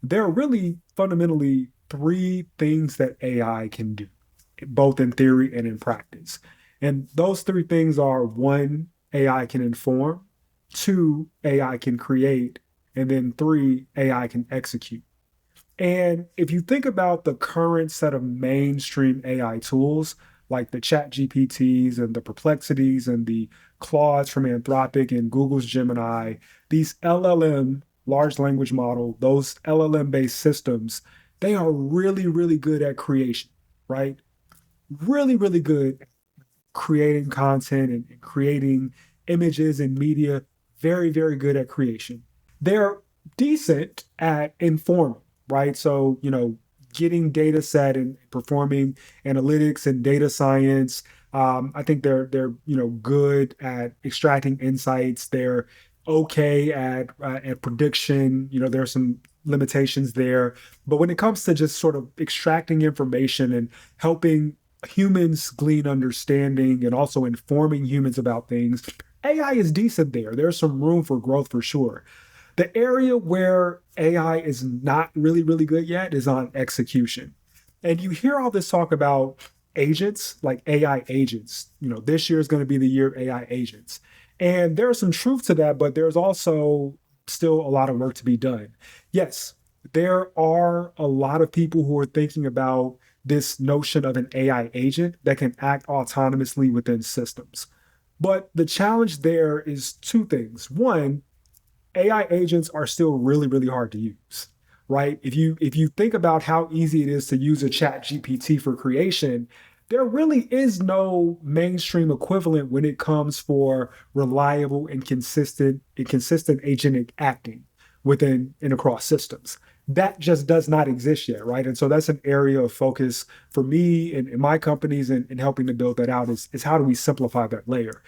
There are really fundamentally three things that AI can do, both in theory and in practice. And those three things are: one, AI can inform; two, AI can create; and then three, AI can execute. And if you think about the current set of mainstream AI tools, like the ChatGPTs and the Perplexities and the Claudes from Anthropic and Google's Gemini, these LLM, large language model, those LLM based systems, they are really, really good at creation, right? Really, really good at creating content and creating images and media. Very, very good at creation. They're decent at informing, right? So, getting data set and performing analytics and data science. I think they're good at extracting insights. They're okay at prediction. There's some limitations there, but when it comes to just sort of extracting information and helping humans glean understanding and also informing humans about things, AI is decent there. There's some room for growth for sure. The area where AI is not really, really good yet is on execution. And you hear all this talk about agents, like AI agents. This year is going to be the year of AI agents. And there's some truth to that, but there's also still a lot of work to be done. Yes, there are a lot of people who are thinking about this notion of an AI agent that can act autonomously within systems. But the challenge there is two things. One, AI agents are still really, really hard to use, right? If you think about how easy it is to use a chat GPT for creation, there really is no mainstream equivalent when it comes for reliable and consistent agentic acting within and across systems. That just does not exist yet, right? And so that's an area of focus for me and my companies in helping to build that out is how do we simplify that layer?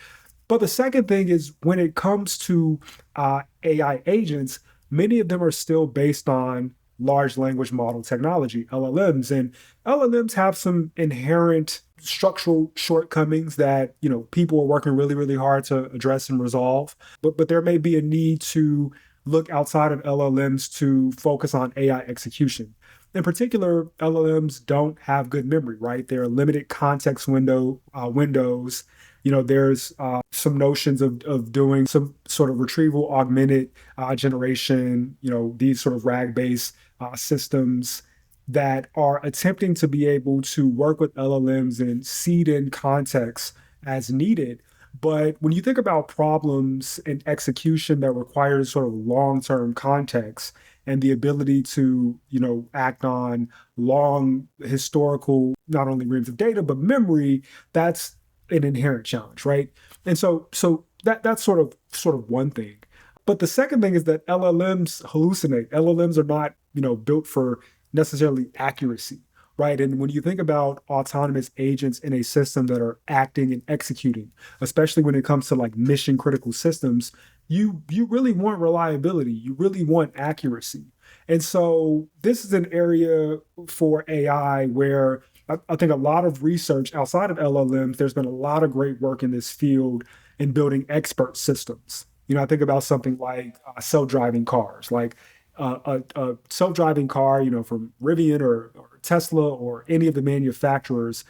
But the second thing is when it comes to AI agents, many of them are still based on large language model technology, LLMs, and LLMs have some inherent structural shortcomings that people are working really, really hard to address and resolve. But there may be a need to look outside of LLMs to focus on AI execution. In particular, LLMs don't have good memory, right? They're limited context windows. There's some notions of doing some sort of retrieval augmented generation, these sort of RAG based systems that are attempting to be able to work with LLMs and seed in context as needed. But when you think about problems and execution that requires sort of long-term context and the ability to, act on long historical, not only reams of data, but memory, that's an inherent challenge, right? And so that's sort of one thing. But the second thing is that LLMs hallucinate. LLMs are not, built for necessarily accuracy, right? And when you think about autonomous agents in a system that are acting and executing, especially when it comes to like mission critical systems, you really want reliability. You really want accuracy. And so this is an area for AI where I think a lot of research outside of LLMs, there's been a lot of great work in this field in building expert systems. I think about something like self-driving cars, like a self-driving car, from Rivian or Tesla or any of the manufacturers.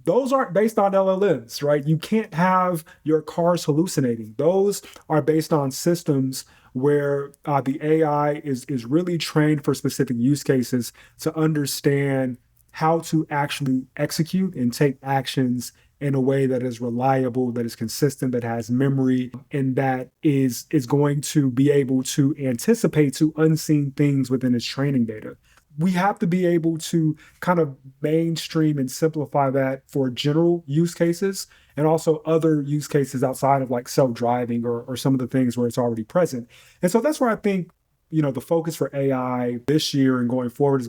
Those aren't based on LLMs, right? You can't have your cars hallucinating. Those are based on systems where the AI is really trained for specific use cases to understand how to actually execute and take actions in a way that is reliable, that is consistent, that has memory, and that is going to be able to anticipate to unseen things within its training data. We have to be able to kind of mainstream and simplify that for general use cases and also other use cases outside of like self-driving or some of the things where it's already present. And so that's where I think, the focus for AI this year and going forward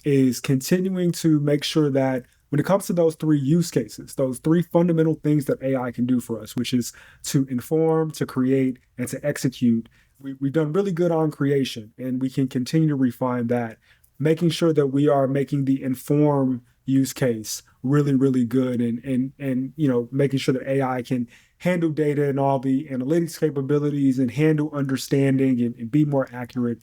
is continuing to make sure that when it comes to those three use cases, those three fundamental things that AI can do for us, which is to inform, to create, and to execute, we've done really good on creation, and we can continue to refine that, making sure that we are making the inform use case really, really good, and making sure that AI can handle data and all the analytics capabilities and handle understanding and be more accurate.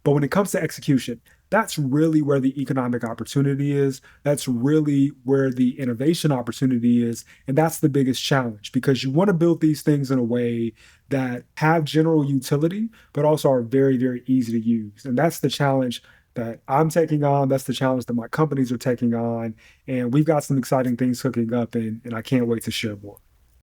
But when it comes to execution, that's really where the economic opportunity is. That's really where the innovation opportunity is. And that's the biggest challenge because you want to build these things in a way that have general utility, but also are very, very easy to use. And that's the challenge that I'm taking on. That's the challenge that my companies are taking on. And we've got some exciting things cooking up, and I can't wait to share more.